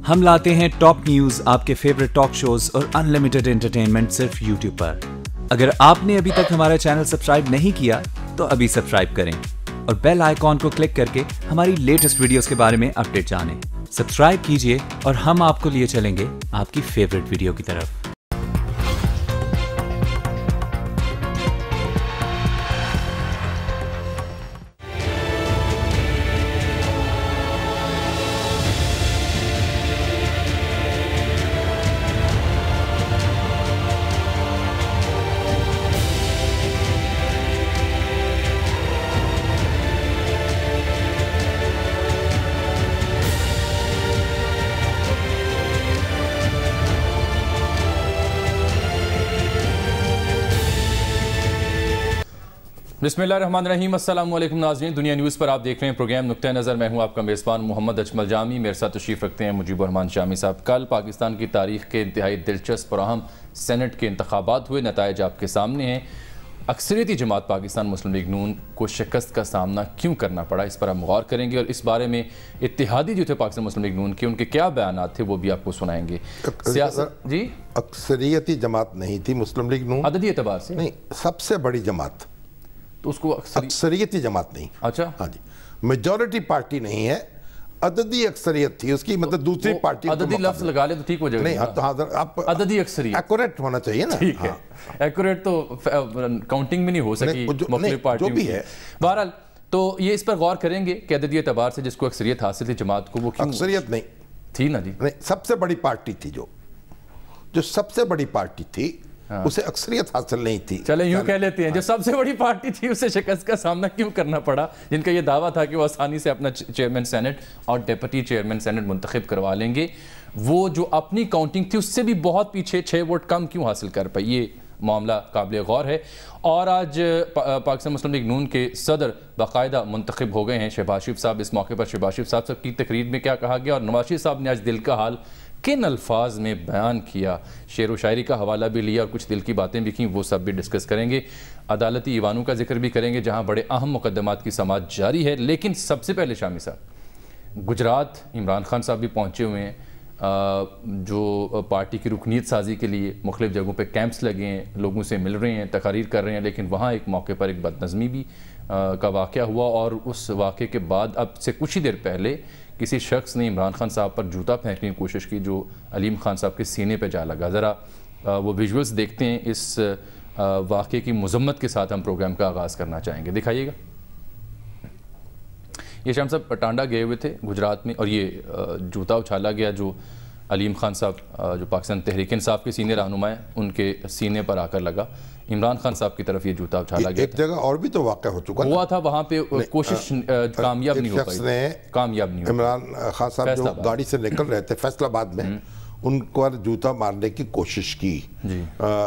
ہم لاتے ہیں ٹاپ نیوز، آپ کے فیوریٹ ٹاک شوز اور انلمیٹڈ انٹرٹینمنٹ صرف یوٹیوب پر۔ اگر آپ نے ابھی تک ہمارا چینل سبسکرائب نہیں کیا تو ابھی سبسکرائب کریں اور بیل آئیکن کو کلک کر کے ہماری لیٹسٹ ویڈیوز کے بارے میں اپڈیٹ جانیں۔ سبسکرائب کیجئے اور ہم آپ کو لیے چلیں گے آپ کی فیوریٹ ویڈیو کی طرف۔ بسم اللہ الرحمن الرحیم۔ السلام علیکم ناظرین، دنیا نیوز پر آپ دیکھ رہے ہیں پروگرام نقطہ نظر۔ میں ہوں آپ کا میزبان محمد اجمل جامی۔ میرے ساتھ تشریف رکھتے ہیں مجیب الرحمان شامی صاحب۔ کل پاکستان کی تاریخ کے انتہائی دلچسپ اور اہم سینٹ کے انتخابات ہوئے، نتائج آپ کے سامنے ہیں۔ اکثریتی جماعت پاکستان مسلم لیگ نون کو شکست کا سامنا کیوں کرنا پڑا، اس پر ہم غور کریں گے اور اس بارے میں اتحادی جو تھے پاکستان مسلم لیگ نون کے، ان کے کیا بیانات تھے وہ بھی آپ کو سنائیں گے۔ سیاست جی اکثریتی جماعت نہیں تھی مسلم لیگ نون، عددی اعتبار سے نہیں، سب سے بڑی جماعت، تو اس کو اکثریتی جماعت نہیں۔ اچھا، ہاں جی، میجورٹی پارٹی نہیں ہے، عددی اکثریت تھی اس کی، مطلب دوسری پارٹی عددی لفظ لگا لیں تو ٹھیک ہو جائے گا۔ نہیں، آپ عددی اکثریت ایکوریٹ ہونا چاہیے نا۔ ٹھیک ہے، ایکوریٹ تو کاؤنٹنگ میں نہیں ہو سکی مختلف پارٹیوں کی۔ بہرحال تو یہ اس پر غور کریں گے کہ عددی اعتبار سے جس کو اکثریت حاصل تھی جماعت کو، وہ کیوں اکثریت نہیں تھی نا جی؟ نہیں، سب سے بڑی پارٹی تھی، جو سب سے بڑی پارٹی تھی اسے اکثریت حاصل نہیں تھی۔ چلیں یوں کہہ لیتے ہیں، جو سب سے بڑی پارٹی تھی اسے شکست کا سامنا کیوں کرنا پڑا، جن کا یہ دعویٰ تھا کہ وہ آسانی سے اپنا چیئرمین سینٹ اور ڈیپٹی چیئرمین سینٹ منتخب کروا لیں گے، وہ جو اپنی کاؤنٹنگ تھی اس سے بھی بہت پیچھے 6 ووٹ کم کیوں حاصل کر پائی، یہ معاملہ قابل غور ہے۔ اور آج پاکستان مسلم لیگ نون کے صدر باقاعدہ منتخب ہو گئے ہیں شہباز شریف صاحب۔ اس موقع پر شہباز شریف صاحب کی تقریر میں کیا کہا گیا اور نواز شریف صاحب نے آج دل کا حال کن الفاظ میں بیان کیا، شعر و شاعری کا حوالہ بھی لیا اور کچھ دل کی باتیں بھی کیں، وہ سب بھی ڈسکس کریں گے۔ عدالتی ایوانوں کا ذکر بھی کریں گے جہاں بڑے اہم مقدمات کی سماعت جاری ہے۔ لیکن سب سے پہلے شامی صاحب، گجرات عمران خان صاحب بھی پہنچے ہوئے ہیں، جو پارٹی کی رکنیت سازی کے لیے مختلف جگہوں پہ کیمپس لگے ہیں، لوگوں سے مل رہے ہیں، تقاریر کر رہے ہیں، لیکن وہاں ایک موقع پر ایک بدنظمی بھی کا واقعہ ہوا اور اس واقعے کے بعد اب سے کچھ ہی دیر پہلے کسی شخص نے عمران خان صاحب پر جوتا پھینکنے کی کوشش کی جو علیم خان صاحب کے سینے پہ جا لگا۔ ذرا وہ ویژولز دیکھتے ہیں، اس واقعے کی مذمت کے ساتھ ہم پروگرام کا آغاز کرنا چاہیں گے، دکھائیے گا۔ یہ شام صاحب ٹانڈا گئے ہوئے تھے گجرات میں اور یہ جوتا اچھالا گیا جو علیم خان صاحب جو پاکستان تحریک انصاف کے سینئر رہنما ہیں ان کے سینے پر آ کر لگا۔ عمران خان صاحب کی طرف یہ جوتا اچھالا گیا۔ ایک جگہ اور بھی تو واقع ہو چکا ہوا تھا، وہاں پہ کوشش کامیاب نہیں ہو پائی۔ عمران خان صاحب جو گاڑی سے نکل رہے تھے فیصل آباد میں، ان کو جوتا مارنے کی کوشش کی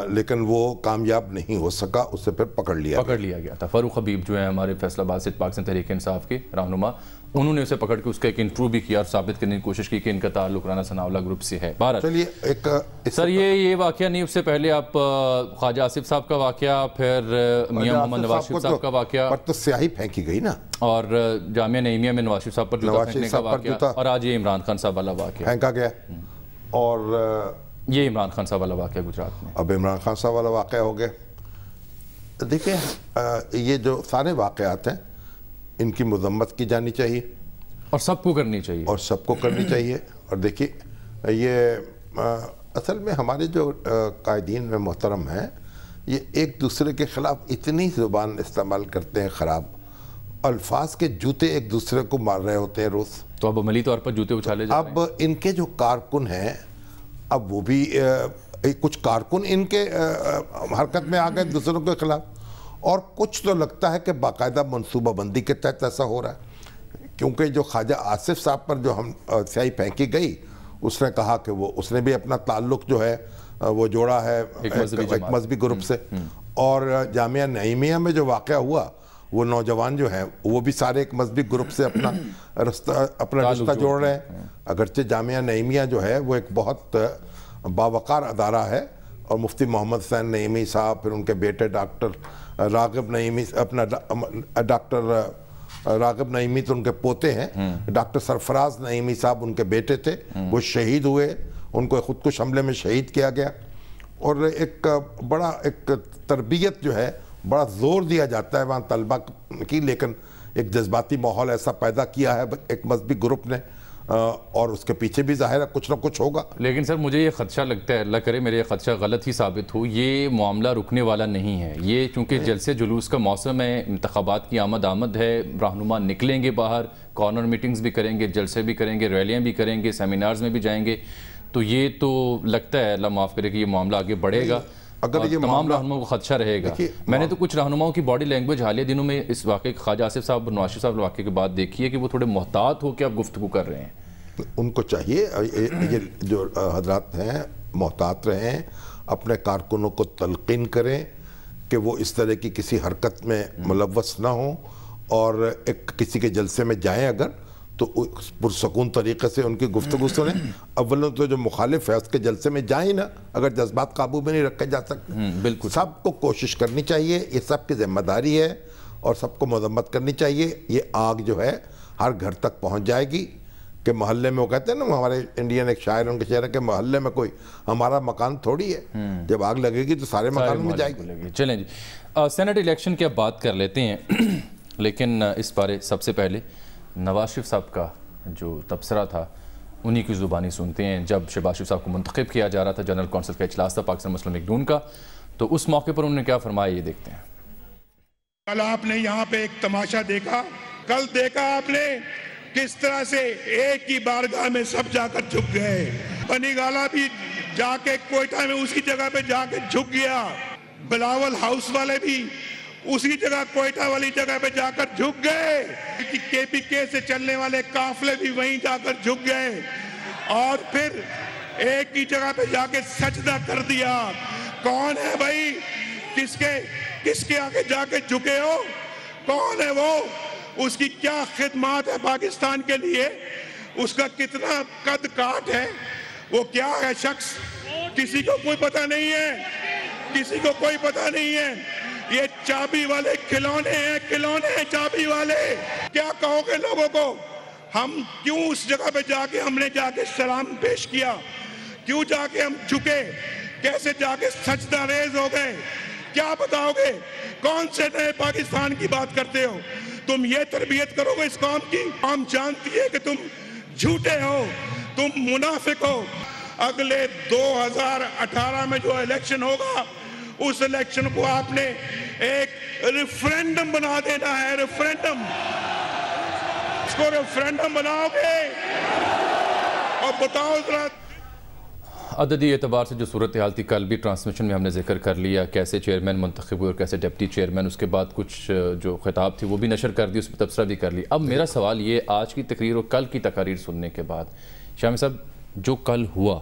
لیکن وہ کامیاب نہیں ہو سکا، اسے پھر پکڑ لیا گیا تھا۔ فاروق حبیب جو ہیں ہمارے فیصل آباد سے پاکستان تحریک انصاف کے رہنما، انہوں نے اسے پکڑ کے اس کا ایک انٹرویو بھی کیا اور ثابت کرنے کی کوشش کی کہ ان کا تعلق رانا ثناءاللہ گروپ سے ہے۔ چلیے ایک سر یہ واقعہ نہیں، اس سے پہلے آپ خواجہ آصف صاحب کا واقعہ، پھر میاں محمد نواز شریف صاحب کا واقعہ، پر تو سیاہی پھینکی گئی نا، اور جامعہ نعیمیہ میں نواز شریف صاحب پر جوتا پھینکنے کا واقعہ، اور آج یہ عمران خان صاحب والا واقعہ پھینکا گیا۔ اور یہ عمران خان صاحب والا واقعہ گجرات میں، اب عمران خان صاحب والا واقعہ ہو گیا۔ دیکھیں یہ جو سارے واقعات ہیں ان کی مذمت کی جانی چاہیے اور سب کو کرنی چاہیے، اور دیکھیے یہ اصل میں ہمارے جو قائدین میں محترم ہیں یہ ایک دوسرے کے خلاف اتنی زبان استعمال کرتے ہیں، خراب الفاظ کے جوتے ایک دوسرے کو مار رہے ہوتے ہیں روز۔ تو اب عملی طور پر جوتے اچھالے جا رہے ہیں۔ اب ان کے جو کارکن ہیں، اب وہ بھی کچھ کارکن ان کے حرکت میں آ گئے دوسروں کے خلاف، اور کچھ تو لگتا ہے کہ باقاعدہ منصوبہ بندی کے تحت ایسا ہو رہا ہے، کیونکہ جو خواجہ آصف صاحب پر جو ہم سیاہی پھینکی گئی، اس نے کہا کہ اس نے بھی اپنا تعلق جو ہے وہ جوڑا ہے ایک مذہبی گروپ سے، اور جامعہ نعیمیہ میں جو واقعہ ہوا وہ نوجوان جو ہیں وہ بھی سارے ایک مذہبی گروپ سے اپنا رشتہ جوڑ رہے ہیں، اگرچہ جامعہ نعیمیہ جو ہے وہ ایک بہت باوقار ادارہ ہے، اور مفتی محمد حسین نعیمی صاحب، پھر ان کے بیٹے ڈاکٹر راغب نعیمی، اپنا ڈاکٹر راغب نعیمی تو ان کے پوتے ہیں, ڈاکٹر سرفراز نعیمی صاحب ان کے بیٹے تھے, وہ شہید ہوئے, ان کو خودکش حملے میں شہید کیا گیا. اور ایک بڑا ایک تربیت جو ہے بڑا زور دیا جاتا ہے وہاں طلبہ کی, لیکن ایک جذباتی ماحول ایسا پیدا کیا ہے ایک مذہبی گروپ نے, اور اس کے پیچھے بھی ظاہر ہے کچھ نہ کچھ ہوگا. لیکن سر مجھے یہ خدشہ لگتا ہے, اللہ کرے میرے یہ خدشہ غلط ہی ثابت ہو, یہ معاملہ رکنے والا نہیں ہے. یہ چونکہ جلسے جلوس کا موسم ہے, انتخابات کی آمد ہے, رہنما نکلیں گے باہر, کارنر میٹنگز بھی کریں گے, جلسے بھی کریں گے, ریلیاں بھی کریں گے, سیمینارز میں بھی جائیں گے, تو یہ تو لگتا ہے اللہ معاف کرے کہ یہ معاملہ آگے بڑھے گا, اگر یہ تمام رہنماؤں کو خدشہ رہے گا. میں نے تو کچھ رہنماؤں کی باڈی لینگویج حالیہ دنوں میں اس واقعے خواجہ آصف صاحب اور نواز شریف صاحب واقعے کے بعد دیکھی ہے کہ وہ تھوڑے محتاط ہو کے اب گفتگو کر رہے ہیں. ان کو چاہیے یہ جو حضرات ہیں محتاط رہیں, اپنے کارکنوں کو تلقین کریں کہ وہ اس طرح کی کسی حرکت میں ملوث نہ ہوں, اور ایک کسی کے جلسے میں جائیں اگر تو پرسکون طریقے سے ان کی گفتگو سنیں. اولوں تو جو مخالف ہے اس کے جلسے میں جائیں نا, اگر جذبات قابو میں نہیں رکھے جا سکتے. بالکل سب کو کوشش کرنی چاہیے, یہ سب کی ذمہ داری ہے, اور سب کو مذمت کرنی چاہیے. یہ آگ جو ہے ہر گھر تک پہنچ جائے گی, کہ محلے میں وہ کہتے ہیں نا, ہمارے انڈین ایک شاعر ان کے شعر ہے کہ محلے میں کوئی ہمارا مکان تھوڑی ہے, جب آگ لگے گی تو سارے مکان میں جائے گی. چلیں جی, سینٹ الیکشن کی اب بات کر لیتے ہیں, لیکن اس بارے سب سے پہلے نواز شریف صاحب کا جو تبصرہ تھا انہی کی زبانی سنتے ہیں. جب شہباز شریف صاحب کو منتخب کیا جا رہا تھا, جنرل کونسل کا اجلاس تھا پاکستان مسلم لیگ نون کا, تو اس موقع پر انہوں نے کیا فرمایا, یہ دیکھتے ہیں. کل آپ نے یہاں پہ ایک تماشا دیکھا, کل دیکھا آپ نے کس طرح سے ایک ہی بارگاہ میں سب جا کر جھک گئے. بنی گالا بھی جا کے کوئٹہ میں اسی جگہ پہ جا کے جھک گیا, بلاول ہاؤس والے بھی اسی جگہ کوئٹہ والی جگہ پہ جا کر جھک گئے, کے پی کے سے چلنے والے قافلے بھی وہیں جا کر جھک گئے, اور پھر ایک ہی جگہ پہ جا کے سجدہ کر دیا. کون ہے بھائی, کس کے آگے جا کے جھکے ہو, کون ہے وہ, اس کی کیا خدمات ہے پاکستان کے لیے, اس کا کتنا قد کاٹ ہے, وہ کیا ہے شخص, کسی کو کوئی پتہ نہیں ہے, کسی کو کوئی پتہ نہیں ہے. یہ چابی والے کھلونے ہیں چابی والے. کیا کہو گے لوگوں کو, ہم کیوں اس جگہ پہ جا کے ہم نے جا کے سلام پیش کیا, کیوں جا کے ہم جھکے, کیسے جا کے سجدہ ریز ہو گئے, کیا بتاؤ گے, کون سے نئے پاکستان کی بات کرتے ہو. تم یہ تربیت کرو گے اس قوم کی, قوم جانتی ہے کہ تم جھوٹے ہو, تم منافق ہو. اگلے 2018 میں جو الیکشن ہوگا, اس الیکشن کو آپ نے ایک ریفرینڈم بنا دینا ہے, ریفرینڈم. اس کو ریفرینڈم بناؤ گے, اور بتاؤ ذرا. عددی اعتبار سے جو صورتحال تھی کل بھی ٹرانسمیشن میں ہم نے ذکر کر لیا, کیسے چیئرمین منتخب ہوئے اور کیسے ڈپٹی چیئرمین, اس کے بعد کچھ جو خطاب تھی وہ بھی نشر کر دی, اس پہ تبصرہ بھی کر لی. اب میرا سوال یہ, آج کی تقریر اور کل کی تقاریر سننے کے بعد, شامی صاحب جو کل ہوا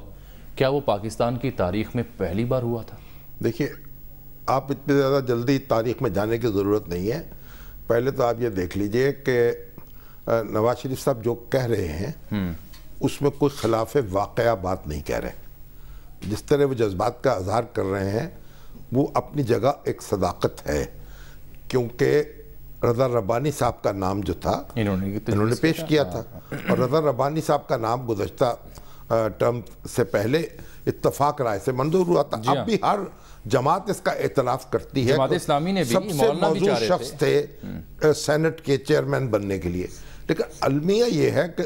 کیا وہ پاکستان کی تاریخ میں پہلی بار ہوا تھا؟ دیکھیے, آپ اتنی زیادہ جلدی تاریخ میں جانے کی ضرورت نہیں ہے. پہلے تو آپ یہ دیکھ لیجئے کہ نواز شریف صاحب جو کہہ رہے ہیں اس میں کوئی خلاف واقعہ بات نہیں کہہ رہے. جس طرح وہ جذبات کا اظہار کر رہے ہیں وہ اپنی جگہ ایک صداقت ہے, کیونکہ رضا ربانی صاحب کا نام جو تھا انہوں نے پیش کیا تھا, اور رضا ربانی صاحب کا نام گزشتہ ٹرم سے پہلے اتفاق رائے سے منظور ہوا تھا. اب بھی ہر جماعت اس کا اعتراف کرتی ہے, جماعت اسلامی نے بھی سب سے موزوں شخص تھے سینٹ کے چیئرمین بننے کے لیے. لیکن المیہ یہ ہے کہ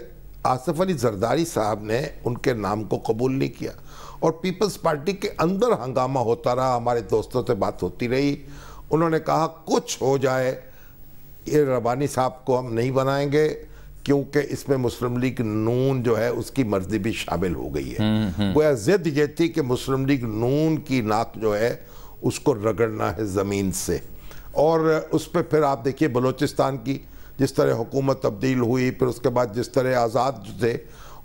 آصف علی زرداری صاحب نے ان کے نام کو قبول نہیں کیا, اور پیپلز پارٹی کے اندر ہنگامہ ہوتا رہا. ہمارے دوستوں سے بات ہوتی رہی, انہوں نے کہا کچھ ہو جائے یہ ربانی صاحب کو ہم نہیں بنائیں گے, کیونکہ اس میں مسلم لیگ نون جو ہے اس کی مرضی بھی شامل ہو گئی ہے. وہ ضد یہ تھی کہ مسلم لیگ نون کی ناک جو ہے اس کو رگڑنا ہے زمین سے. اور اس پہ پھر آپ دیکھیے بلوچستان کی جس طرح حکومت تبدیل ہوئی, پھر اس کے بعد جس طرح آزاد جو تھے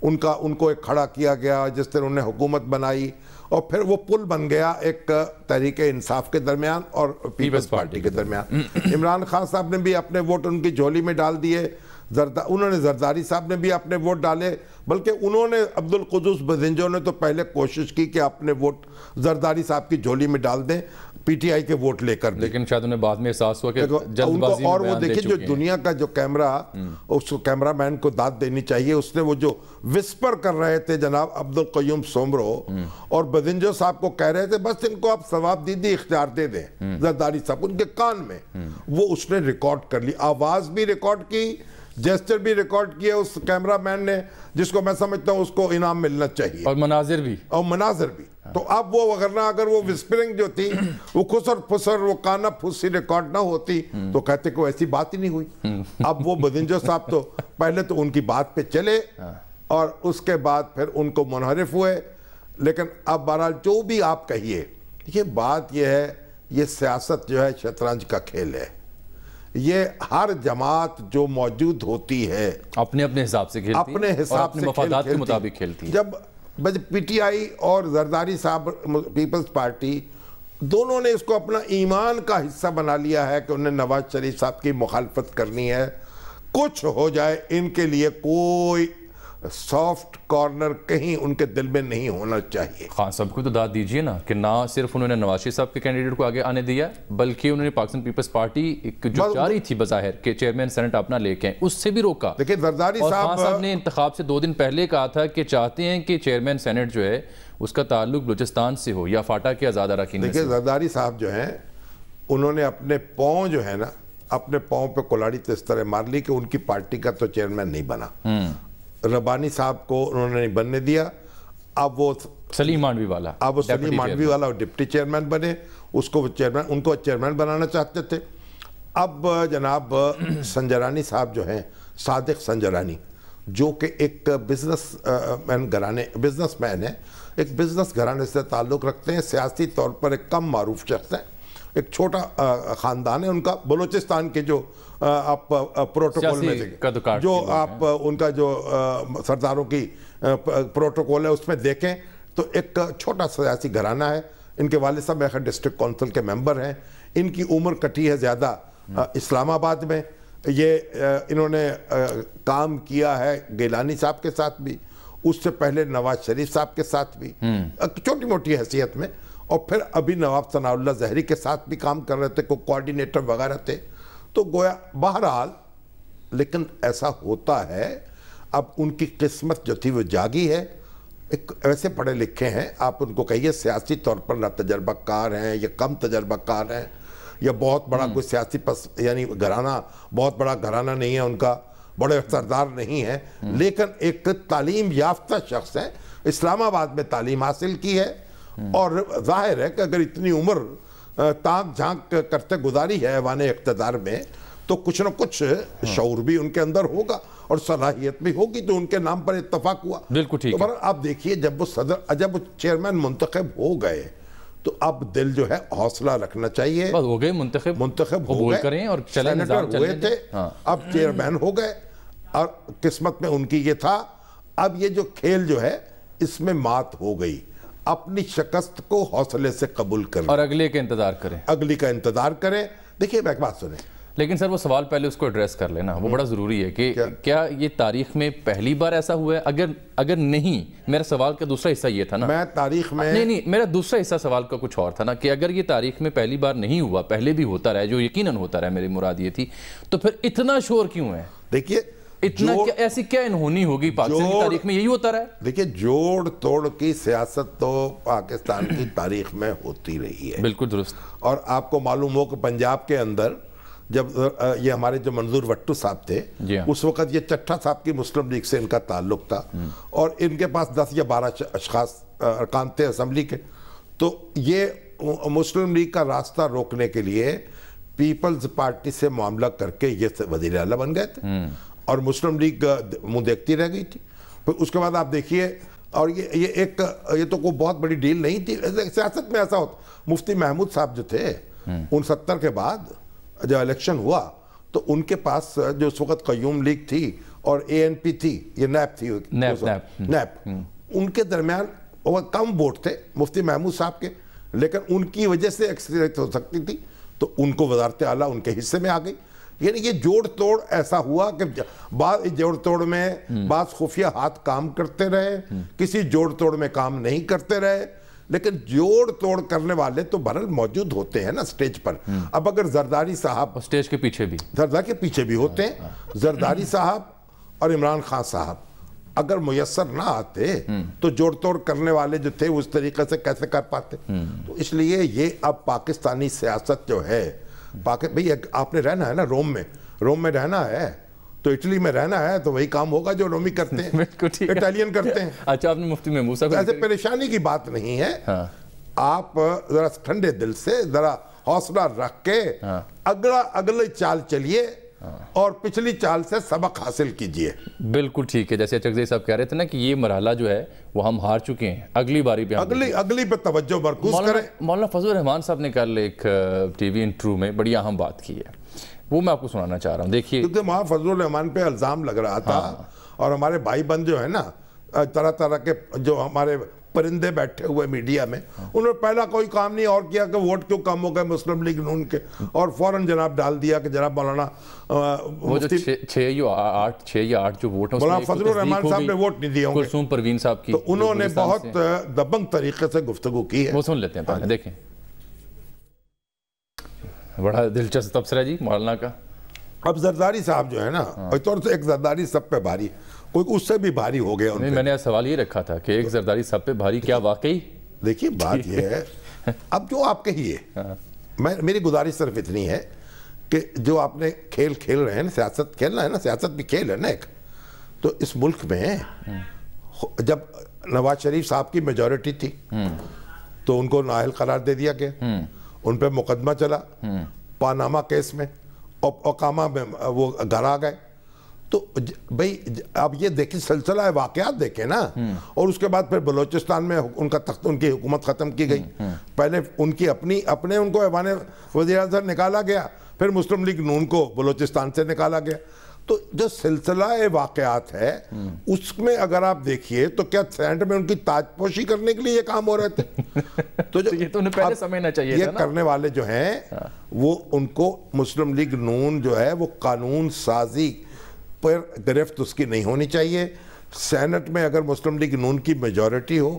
ان کو ایک کھڑا کیا گیا, جس طرح انہوں نے حکومت بنائی, اور پھر وہ پل بن گیا ایک تحریک انصاف کے درمیان اور پیپلز پارٹی کے درمیان. عمران خان صاحب نے بھی اپنے ووٹ ان کی جھولی میں ڈال دیے, انہوں نے زرداری صاحب نے بھی اپنے ووٹ ڈالے, بلکہ انہوں نے عبدالقدوس بزنجو نے تو پہلے کوشش کی کہ اپنے ووٹ زرداری صاحب کی جھولی میں ڈال دیں. پی ٹی آئی کے ووٹ لے کر. لیکن شاید انہیں بعد میں احساس ہوا کہ جلد بازی اور وہ دیکھیں جو دنیا کا جو کیمرہ, اس کیمرہ مین کو داد دینی چاہیے, اس نے وہ جو وسپر کر رہے تھے جناب عبدالقیوم سومرو اور بدنجو صاحب کو کہہ رہے تھے بس ان کو آپ ثواب دیدی اختیار دے دیں زرداری صاحب, ان کے کان میں وہ اس نے ریکارڈ کر لی, آواز بھی ریکارڈ کی, جیسچر بھی ریکارڈ کیا اس کیمرہ مین نے, جس کو میں سمجھتا ہوں اس کو انعام ملنا چاہیے, اور مناظر بھی. تو اب وہ اگر وہ وسپرنگ جو تھی وہ خسر پھسر وہ کانا پھسی ریکارڈ نہ ہوتی تو کہتے کہ ایسی بات ہی نہیں ہوئی. اب وہ بدنجو صاحب تو پہلے تو ان کی بات پہ چلے اور اس کے بعد پھر ان کو منحرف ہوئے. لیکن اب بہرحال جو بھی آپ کہیے, یہ بات یہ ہے, یہ سیاست جو ہے شطرنج کا کھیل ہے. یہ ہر جماعت جو موجود ہوتی ہے اپنے حساب سے کھیلتی ہے, اپنے حساب سے مفادات کے مطابق کھیلتی ہے. جب پی ٹی آئی اور زرداری صاحب پیپلز پارٹی دونوں نے اس کو اپنا ایمان کا حصہ بنا لیا ہے کہ انہیں نواز شریف صاحب کی مخالفت کرنی ہے, کچھ ہو جائے ان کے لیے کوئی سافٹ کارنر کہیں ان کے دل میں نہیں ہونا چاہیے. خان صاحب کو تو داد دیجئے نا کہ نہ صرف انہوں نے نواز شریف صاحب کے کینڈیڈیٹ کو آگے آنے دیا, بلکہ انہوں نے پاکستان پیپلز پارٹی جو چاہ رہی تھی بظاہر کہ چیئرمین سینٹ اپنا لے کے اس سے بھی روکا. دیکھیں زرداری خان صاحب نے انتخاب سے 2 دن پہلے کہا تھا کہ چاہتے ہیں کہ چیئرمین سینٹ جو ہے اس کا تعلق بلوچستان سے ہو یا فاٹا کے آزاد اراکین سے. دیکھیں زرداری صاحب جو ہیں انہوں نے اپنے پاؤں جو ہے نا, اپنے پاؤں پہ کلاڑی تو اس طرح مار لی کہ ان کی پارٹی کا تو چیئرمین نہیں بنا. ربانی صاحب کو انہوں نے نہیں بننے دیا. اب وہ سلیم مانڈوی والا اور ڈپٹی چیئرمین بنے, اس کو ان کو چیئرمین بنانا چاہتے تھے. اب جناب سنجرانی صاحب جو ہیں, صادق سنجرانی, جو کہ ایک بزنس مین ہے, ایک بزنس گھرانے سے تعلق رکھتے ہیں, سیاسی طور پر ایک کم معروف شخص ہے, ایک چھوٹا خاندان ہے ان کا. بلوچستان کے جو آپ پروٹوکول میں دیکھیں, جو آپ ان کا جو سرداروں کی پروٹوکول ہے اس میں دیکھیں تو ایک چھوٹا سیاسی گھرانہ ہے. ان کے والد صاحب میرے ڈسٹرکٹ کونسل کے ممبر ہیں. ان کی عمر کٹی ہے زیادہ اسلام آباد میں. یہ انہوں نے کام کیا ہے گیلانی صاحب کے ساتھ بھی, اس سے پہلے نواز شریف صاحب کے ساتھ بھی چھوٹی موٹی حیثیت میں, اور پھر ابھی نواب ثناء اللہ زہری کے ساتھ بھی کام کر رہے تھے, کوئی کوارڈینیٹر وغیرہ تھے. تو گویا بہرحال لیکن ایسا ہوتا ہے, اب ان کی قسمت جو تھی وہ جاگی ہے. ایک ایسے پڑھے لکھے ہیں, آپ ان کو کہیے سیاسی طور پر نہ تجربہ کار ہیں یا کم تجربہ کار ہیں یا بہت بڑا کوئی سیاسی یعنی گھرانہ بہت بڑا گھرانہ نہیں ہے ان کا, بڑے سردار نہیں ہیں, لیکن ایک تعلیم یافتہ شخص ہے, اسلام آباد میں تعلیم حاصل کی ہے. اور ظاہر ہے کہ اگر اتنی عمر تانک جھانک کرتے گزاری ہے ایوان اقتدار میں تو کچھ نہ کچھ شعور بھی ان کے اندر ہوگا اور صلاحیت بھی ہوگی, تو ان کے نام پر اتفاق ہوا. بالکل ٹھیک ہے. آپ دیکھیے جب وہ چیئرمین منتخب ہو گئے تو اب دل جو ہے حوصلہ رکھنا چاہیے. ہو گئے منتخب ہو گئے اور سینیٹر ہوئے تھے, اب چیئرمین ہو گئے, اور قسمت میں ان کی یہ تھا. اب یہ جو کھیل جو ہے اس میں مات ہو گئی. اپنی شکست کو حوصلے سے قبول کریں اور اگلے کا انتظار کریں. دیکھیے میں ایک بات سنیں, لیکن سر وہ سوال پہلے اس کو ایڈریس کر لینا, وہ بڑا ضروری ہے کہ کیا یہ تاریخ میں پہلی بار ایسا ہوا ہے؟ اگر نہیں, میرا سوال کا دوسرا حصہ یہ تھا نا, میں تاریخ میں نہیں میرا دوسرا حصہ سوال کا کچھ اور تھا نا, کہ اگر یہ تاریخ میں پہلی بار نہیں ہوا, پہلے بھی ہوتا رہا, جو یقیناً ہوتا رہا, میری مراد یہ تھی, تو پھر اتنا شور کیوں ہے؟ دیکھیے اتنا ایسی کیا انہونی ہوگی پاکستان کی تاریخ میں, یہی ہوتا رہا ہے. دیکھیے جوڑ توڑ کی سیاست تو پاکستان کی تاریخ میں ہوتی رہی ہے. بالکل درست. اور آپ کو معلوم ہو کہ پنجاب کے اندر جب یہ ہمارے جو منظور وٹو صاحب تھے, اس وقت یہ چٹھا صاحب کی مسلم لیگ سے ان کا تعلق تھا, اور ان کے پاس 10 یا 12 اشخاص ارکان تھے اسمبلی کے. تو یہ مسلم لیگ کا راستہ روکنے کے لیے پیپلز پارٹی سے معاملہ کر کے یہ وزیر اعلیٰ بن گئے تھے, اور مسلم لیگ منہ دیکھتی رہ گئی تھی. پھر اس کے بعد آپ دیکھیے, اور یہ تو کوئی بہت بڑی ڈیل نہیں تھی سیاست میں. ایسا ہوتا, مفتی محمود صاحب جو تھے 69 کے بعد جب الیکشن ہوا تو ان کے پاس جو اس وقت قیوم لیگ تھی اور اے این پی تھی, یہ نیپ تھی, نیپ, ان کے درمیان کم ووٹ تھے مفتی محمود صاحب کے, لیکن ان کی وجہ سے ایکسیلیٹ ہو سکتی تھی, تو ان کو وزارت اعلیٰ ان کے حصے میں آ گئی. یعنی یہ جوڑ توڑ ایسا ہوا کہ بعض جوڑ توڑ میں بعض خفیہ ہاتھ کام کرتے رہے, کسی جوڑ توڑ میں کام نہیں کرتے رہے, لیکن جوڑ توڑ کرنے والے تو بہرحال موجود ہوتے ہیں نا سٹیج پر. اب اگر زرداری صاحب سٹیج کے پیچھے بھی زرداری کے پیچھے بھی ہوتے ہیں, زرداری صاحب اور عمران خان صاحب اگر میسر نہ آتے تو جوڑ توڑ کرنے والے جو تھے اس طریقے سے کیسے کر پاتے. تو اس لیے یہ اب پاکستانی سیاست جو ہے, بھئی آپ نے رہنا ہے نا روم میں رہنا ہے تو اٹلی میں رہنا ہے تو وہی کام ہوگا جو رومی کرتے ہیں, اٹالین کرتے ہیں. اچھا, آپ نے مفتی محمود صاحب ایسے پریشانی کی بات نہیں ہے. آپ ذرا ٹھنڈے دل سے ذرا حوصلہ رکھ کے اگلی چال چلیے اور پچھلی چال سے سبق حاصل کیجئے. بالکل ٹھیک ہے. جیسے چکزئی صاحب کہہ رہے تھے نا کہ یہ مرحلہ جو ہے وہ ہم ہار چکے ہیں, اگلی باری پہ اگلی پہ توجہ مرکوز کریں. مولانا فضل الرحمان صاحب نے کل ایک ٹی وی انٹرویو میں بڑی اہم بات کی ہے, وہ میں آپ کو سنانا چاہ رہا ہوں. دیکھیے, کیونکہ وہاں فضل الرحمان پہ الزام لگ رہا تھا اور ہمارے بھائی بند جو ہے نا طرح طرح کے جو ہمارے پرندے بیٹھے ہوئے میڈیا میں, انہوں نے پہلا کوئی کام نہیں اور کیا کہ ووٹ کیوں کم ہو گئے مسلم لیگ نون کے, اور فوراً جناب ڈال دیا کہ جناب مولانا وہ جو 6 یا 8 جو ووٹ ہیں مولانا فضل الرحمان صاحب نے ووٹ نہیں دیے ہوں گے, کلثوم پروین صاحب کی, تو انہوں نے بہت دبنگ طریقے سے گفتگو کی ہے. وہ سن لیتے ہیں پہلے, دیکھیں. بڑا دلچسپ تبصرہ جی مولانا کا. اب زرداری صاحب جو ہے نا, طور سے ایک زرداری سب پہ بھاری, کوئی اس سے بھی بھاری ہو گیا. میں نے سوال یہ رکھا تھا کہ ایک زرداری سب پہ بھاری, کیا واقعی؟ دیکھیے بات یہ ہے, اب جو آپ کہیے, میری گزارش صرف اتنی ہے کہ جو آپ نے کھیل رہے ہیں نا, سیاست کھیلنا ہے نا, سیاست بھی کھیل ہے نا ایک, تو اس ملک میں جب نواز شریف صاحب کی میجورٹی تھی تو ان کو نااہل قرار دے دیا گیا, ان پہ مقدمہ چلا پاناما کیس میں, اوکاما میں وہ گھر آ گئے. تو بھئی اب یہ دیکھیں سلسلہ واقعات دیکھیں نا, اور اس کے بعد پھر بلوچستان میں ان کی حکومت ختم کی گئی. پہلے ان کی اپنے ان کو ایوان وزیر اعظم نکالا گیا, پھر مسلم لیگ نون کو بلوچستان سے نکالا گیا. تو جو سلسلہ واقعات ہے اس میں اگر آپ دیکھیے تو کیا سینٹ میں ان کی تاج پوشی کرنے کے لیے یہ کام ہو رہے تھے؟ تو یہ تو انہیں پہلے سمجھنا چاہیے تھا یہ کرنے والے جو ہیں وہ, ان کو مسلم لیگ نون جو ہے وہ قانون سازی پر گرفت اس کی نہیں ہونی چاہیے. سینٹ میں اگر مسلم لیگ نون کی میجورٹی ہو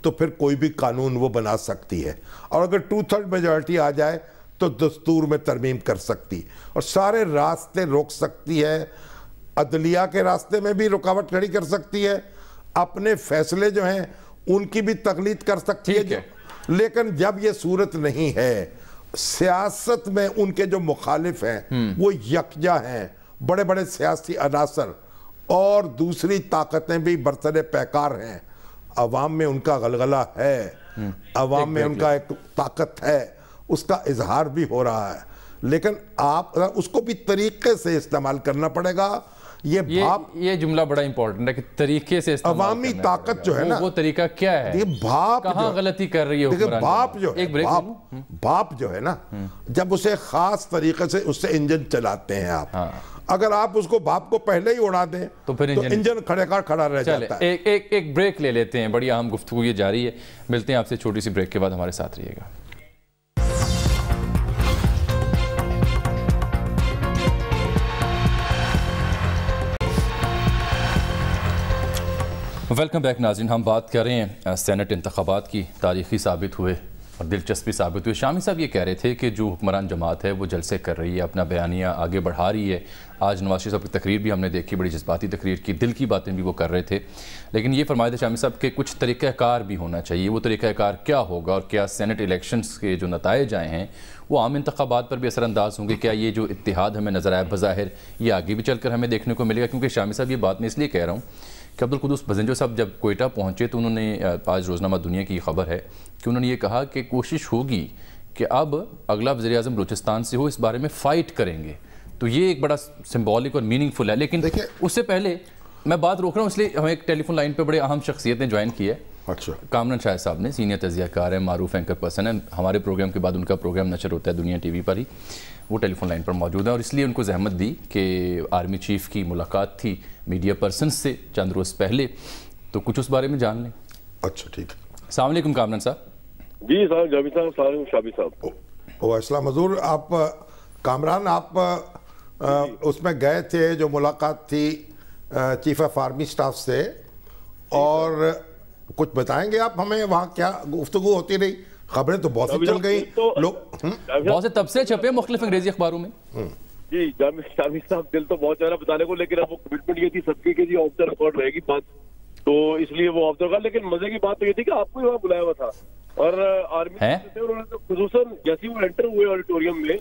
تو پھر کوئی بھی قانون وہ بنا سکتی ہے, اور اگر 2/3 میجورٹی آ جائے تو دستور میں ترمیم کر سکتی اور سارے راستے روک سکتی ہے. عدلیہ کے راستے میں بھی رکاوٹ کھڑی کر سکتی ہے, اپنے فیصلے جو ہیں ان کی بھی تقلید کر سکتی ہے. لیکن جب یہ صورت نہیں ہے, سیاست میں ان کے جو مخالف ہیں وہ یکجا ہیں, بڑے بڑے سیاسی عناصر اور دوسری طاقتیں بھی برسر پیکار ہیں. عوام میں ان کا غلغلہ ہے, عوام میں ان کا ایک طاقت ہے, اس کا اظہار بھی ہو رہا ہے, لیکن آپ اس کو بھی طریقے سے استعمال کرنا پڑے گا. یہ جملہ بڑا امپورٹنٹ ہے کہ طریقے سے استعمال عوامی طاقت جو ہے نا, وہ طریقہ کیا ہے, یہ کہاں غلطی کر رہی ہے باپ جو ہے نا, جب اسے خاص طریقے سے اس سے انجن چلاتے ہیں آپ, اگر آپ اس کو باپ کو پہلے ہی اڑا دیں تو پھر انجن کھڑا رہ جاتا ہے. ایک بریک لے لیتے ہیں, بڑی اہم گفتگو یہ جاری ہے. ملتے ہیں آپ سے چھوٹی سی بریک کے بعد, ہمارے ساتھ رہیے گا. ویلکم بیک ناظرین. ہم بات کر رہے ہیں سینٹ انتخابات کی. تاریخی ثابت ہوئے اور دلچسپی ثابت ہوئی. شامی صاحب یہ کہہ رہے تھے کہ جو حکمران جماعت ہے وہ جلسے کر رہی ہے, اپنا بیانیہ آگے بڑھا رہی ہے. آج نواز شریف صاحب کی تقریر بھی ہم نے دیکھی, بڑی جذباتی تقریر کی, دل کی باتیں بھی وہ کر رہے تھے. لیکن یہ فرمائے تھے شامی صاحب کہ کچھ طریقہ کار بھی ہونا چاہیے. وہ طریقہ کار کیا ہوگا, اور کیا سینٹ الیکشنز کے جو نتائج آئے ہیں وہ عام انتخابات پر بھی اثر انداز ہوں گے؟ کیا یہ جو اتحاد ہمیں نظر آیا بظاہر یہ آگے بھی چل کر ہمیں دیکھنے کو ملے گا؟ کیونکہ شامی صاحب یہ بات میں اس لیے کہہ رہا ہوں کہ عبدالقدوس بزنجو صاحب جب کوئٹہ پہنچے تو انہوں نے, آج روزنامہ دنیا کی خبر ہے کہ انہوں نے یہ کہا کہ کوشش ہوگی کہ اب اگلا وزیر اعظم بلوچستان سے ہو, اس بارے میں فائٹ کریں گے. تو یہ ایک بڑا سمبولک اور میننگ فل ہے. لیکن اس سے پہلے میں بات روک رہا ہوں اس لیے ہمیں ایک ٹیلی فون لائن پہ بڑے اہم شخصیت نے جوائن کی ہے. کامران شاہ صاحب نے, سینئر تجزیہ کار ہیں, معروف اینکر پرسن ہیں. ہمارے پروگرام کے بعد ان کا پروگرام نشر ہوتا ہے دنیا ٹی وی پر ہی. وہ ٹیلی فون لائن پر موجود ہیں اور اس لیے ان کو زحمت دی کہ آرمی چیف کی ملاقات تھی میڈیا پرسنز سے چند روز پہلے, تو کچھ اس بارے میں جان لیں. اچھا ٹھیک ہے. السلام علیکم کامران صاحب. جی صاحب, جاوید صاحب, السلام علیکم شابی صاحب. السلام حضور. آپ کامران, آپ اس میں گئے تھے جو ملاقات تھی چیف آف آرمی سٹاف سے, اور کچھ بتائیں گے آپ ہمیں وہاں کیا گفتگو ہوتی رہی؟ خبریں تو بہت سی چل گئی لوگ بہت سے تبصرے چھپے مختلف انگریزی اخباروں میں. جی شامی صاحب دل تو بہت چاہ بتانے کو، لیکن اب وہ کمٹمنٹ یہ تھی سب کی کہ جی آف دا ریکارڈ رہے گی بات، تو اس لیے وہ آف دا ریکارڈ. لیکن مزے کی بات تو یہ تھی کہ آپ کو وہاں بلایا ہوا تھا اور آرمی سے انہوں نے خصوصاً جیسے وہ انٹر ہوئے آڈیٹوریم میں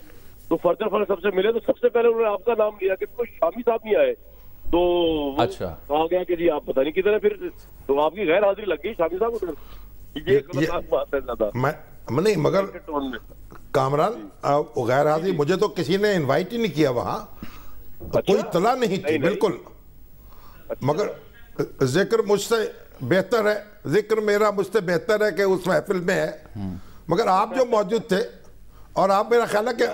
تو فردر سب سے ملے تو سب سے پہلے انہوں نے آپ کا نام لیا کہ تو شامی صاحب نہیں آئے، تو اچھا کہا گیا کہ جی آپ پتہ نہیں کدھر ہے، پھر تو آپ کی غیر حاضری لگ گئی شامی صاحب ادھر. یہ غلط بات ہے زیادہ نہیں، مگر کامران غیر حاضری مجھے تو کسی نے انوائٹ ہی نہیں کیا وہاں، کوئی اطلاع نہیں تھی بالکل. مگر ذکر مجھ سے بہتر ہے، ذکر میرا مجھ سے بہتر ہے کہ اس محفل میں ہے، مگر آپ جو موجود تھے اور آپ میرا خیال ہے کہ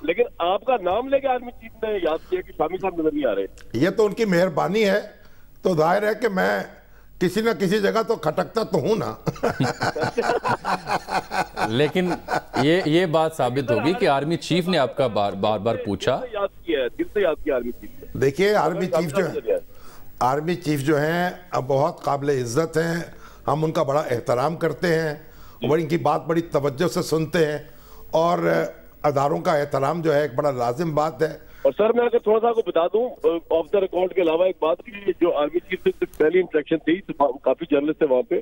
لیکن آپ کا نام لے کے آرمی چیف نے یاد کیا کہ شامی صاحب نظر نہیں آ رہے. یہ تو ان کی مہربانی ہے، تو ظاہر ہے کہ میں کسی نہ کسی جگہ تو کھٹکتا تو ہوں نا. لیکن یہ بات ثابت ہوگی کہ آرمی چیف نے آپ کا بار بار پوچھا. دل سے یاد کیا آرمی چیف نے. دیکھیے آرمی چیف جو ہیں اب بہت قابل عزت ہیں، ہم ان کا بڑا احترام کرتے ہیں اور ان کی بات بڑی توجہ سے سنتے ہیں، اور اداروں کا احترام جو ہے ایک بڑا لازم بات ہے. اور سر میں اگر تھوڑا سا کو بتا دوں آف دا ریکارڈ کے علاوہ ایک بات کی، جو آرمی چیف سے پہلی انٹریکشن تھی کافی جرنلسٹ تھے وہاں پہ،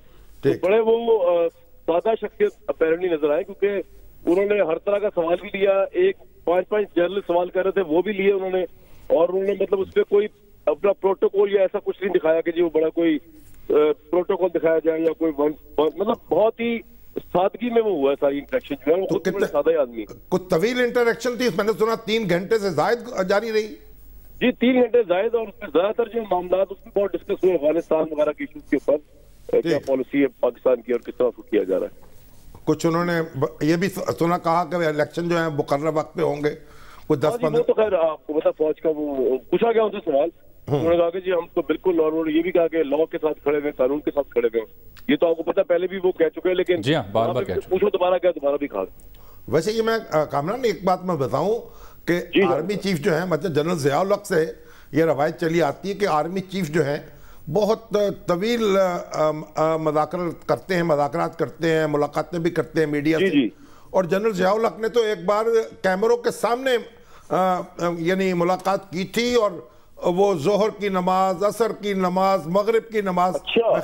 بڑے وہ سادہ شخصیت اپیرنٹلی نظر آئے، کیونکہ انہوں نے ہر طرح کا سوال بھی لیا. ایک 5 جرنلسٹ سوال کر رہے تھے وہ بھی لیے انہوں نے، اور انہوں نے مطلب اس پہ کوئی اپنا پروٹوکول یا ایسا کچھ نہیں دکھایا کہ جی وہ بڑا کوئی پروٹوکول دکھایا جائے یا کوئی مطلب بہت ہی سادگی میں وہ ہوا ہے ساری انٹریکشن جو ہے. وہ خود بڑے سادہ آدمی ہے. کچھ طویل انٹریکشن تھی، میں نے سنا 3 گھنٹے سے زائد جاری رہی. جی 3 گھنٹے زائد، اور اس میں زیادہ تر جو معاملات اس میں بہت ڈسکس ہوئے افغانستان وغیرہ کے ایشوز کے اوپر، کیا پالیسی ہے پاکستان کی اور کس طرح کیا جا رہا ہے. کچھ انہوں نے یہ بھی سنا کہا کہ الیکشن جو ہے مقررہ وقت پہ ہوں گے، کچھ 10-15. تو خیر آپ کو پتا فوج کا وہ پوچھا گیا ان سے سوال، انہوں نے کہا کہ جی ہم تو بالکل، اور یہ بھی کہا کہ لا کے ساتھ کھڑے ہوئے، قانون کے ساتھ کھڑے ہوئے. یہ تو آپ کو پتا پہلے بھی وہ کہہ چکے ہیں، لیکن جی ہاں بار بار کہہ چکے. پوچھو دوبارہ کیا دوبارہ بھی کہا. ویسے یہ میں کامران ایک بات میں بتاؤں کہ آرمی چیف جو ہیں، مطلب جنرل ضیاء الحق سے یہ روایت چلی آتی ہے کہ آرمی چیف جو ہیں بہت طویل مذاکرات کرتے ہیں، ملاقاتیں بھی کرتے ہیں میڈیا سے. اور جنرل ضیاء الحق نے تو ایک بار کیمروں کے سامنے یعنی ملاقات کی تھی، اور وہ ظہر کی نماز، عصر کی نماز، مغرب کی نماز،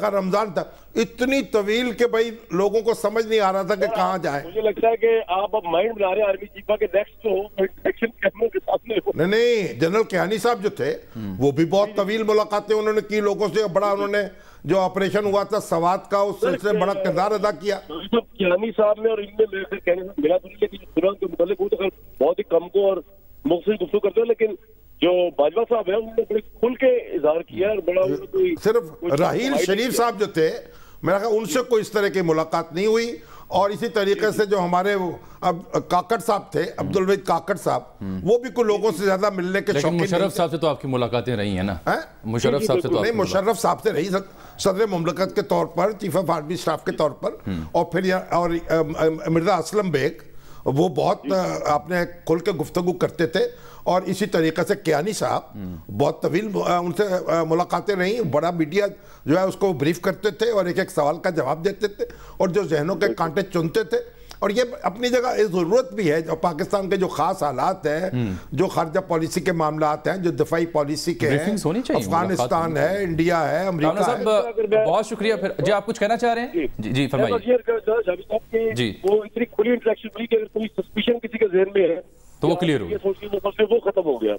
رمضان تھا، اتنی طویل کہ بھائی لوگوں کو سمجھ نہیں آ رہا تھا کہ کہاں جائیں. مجھے لگتا ہے کہ آپ اب مائنڈ بنا رہے ہیں آرمی چیف کے نیکسٹ جو ایکشن کیمروں کے سامنے ہو. نہیں، جنرل کیانی صاحب جو تھے وہ بھی بہت طویل ملاقاتیں انہوں نے کی لوگوں سے، بڑا انہوں نے جو آپریشن ہوا تھا سوات کا اس سے بڑا کردار ادا کیا. کیانی صاحب نے اور ان میں میرے کہنے سے ملا تو نہیں، لیکن قرآن کے متعلق وہ تو بہت ہی کم کو اور مختصر گفتگو کرتے ہیں، لیکن جو باجوہ صاحب ہیں انہوں نے بڑے کھل کے اظہار کیا ہے. اور بڑا صرف راحیل شریف صاحب جو تھے میرا خیال ان سے کوئی اس طرح کی ملاقات نہیں ہوئی. اور اسی طریقے سے جو ہمارے اب کاکڑ صاحب تھے، عبدالوحید کاکڑ صاحب، وہ بھی کوئی لوگوں سے زیادہ ملنے کے شوقین. مشرف صاحب سے تو آپ کی ملاقاتیں رہی ہیں نا؟ مشرف صاحب سے تو نہیں، مشرف صاحب سے رہی صدر مملکت کے طور پر، چیف آف آرمی اسٹاف کے طور پر. اور پھر اور مرزا اسلم بیگ، وہ بہت آپ نے کھل کے گفتگو کرتے تھے. اور اسی طریقے سے کیانی صاحب بہت طویل ان سے ملاقاتیں رہیں. بڑا میڈیا جو ہے اس کو بریف کرتے تھے اور ایک ایک سوال کا جواب دیتے تھے، اور جو ذہنوں کے کانٹے چنتے تھے. اور یہ اپنی جگہ ضرورت بھی ہے، جو پاکستان کے جو خاص حالات ہیں، جو خارجہ پالیسی کے معاملات ہیں، جو دفاعی پولیسی کے ہیں، افغانستان ہے، انڈیا ہے، امریکہ ہے. بہت شکریہ. پھر جی آپ کچھ کہنا چاہ رہے ہیں؟ جی فرمائیے. جی وہ اتنی کھلی انٹریکشن ہوئی کہ اگر کوئی سسپیشن کسی کے ذہن میں ہے تو وہ کلیئر ہو، وہ ختم ہو گیا.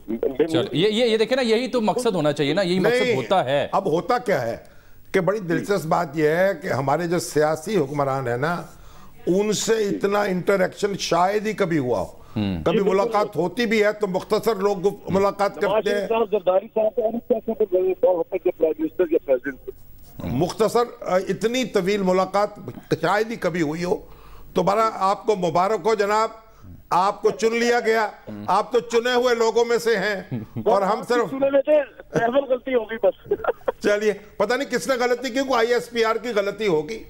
یہ دیکھیں نا، یہی تو مقصد ہونا چاہیے نا، یہی مقصد ہوتا ہے. اب ہوتا کیا ہے کہ بڑی دلچسپ بات یہ ہے کہ ہمارے جو سیاسی حکمران ہیں نا، ان سے اتنا انٹریکشن شاید ہی کبھی ہوا ہو. کبھی ملاقات ہوتی بھی ہے تو مختصر لوگ ملاقات کرتے ہیں، مختصر. اتنی طویل ملاقات شاید ہی کبھی ہوئی ہو. تو بڑا آپ کو مبارک ہو جناب، آپ کو چن لیا گیا، آپ تو چنے ہوئے لوگوں میں سے ہیں، اور ہم صرف غلطی ہوگی بس. چلیے پتہ نہیں کس نے غلطی کی، کوئی ISPR کی غلطی ہوگی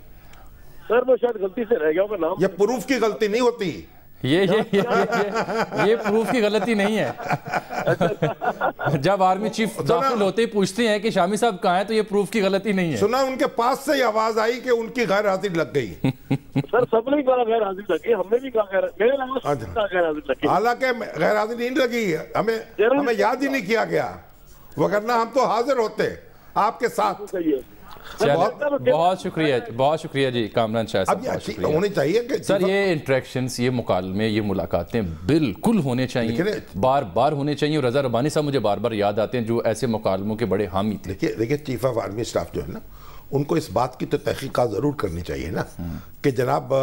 سر، وہ شاید غلطی سے رہ گیا ہوگا نام. یہ پروف کی غلطی نہیں ہوتی، یہ پروف کی غلطی نہیں ہے. جب آرمی چیف داخل ہوتے ہی پوچھتے ہیں کہ شامی صاحب کہاں ہیں تو یہ پروف کی غلطی نہیں ہے. سنا ان کے پاس سے یہ آواز آئی کہ ان کی غیر حاضری لگ گئی. سر سب نے کہا غیر حاضری لگی, ہم نے بھی کہا غیر حاضری لگی. حالانکہ غیر حاضری نہیں لگی, ہمیں یاد ہی نہیں کیا گیا, وگرنہ ہم تو حاضر ہوتے آپ کے ساتھ. بہت شکریہ جی کامران شاہ صاحب. ہونی چاہیے کہ سر یہ انٹریکشنز, یہ مکالمے, یہ ملاقاتیں بالکل ہونے چاہیے, بار بار ہونے چاہیے. اور رضا ربانی صاحب مجھے بار بار یاد آتے ہیں جو ایسے مکالموں کے بڑے حامی تھے. دیکھیے چیف آف آرمی اسٹاف جو ہے نا, ان کو اس بات کی تو تحقیقات ضرور کرنی چاہیے نا کہ جناب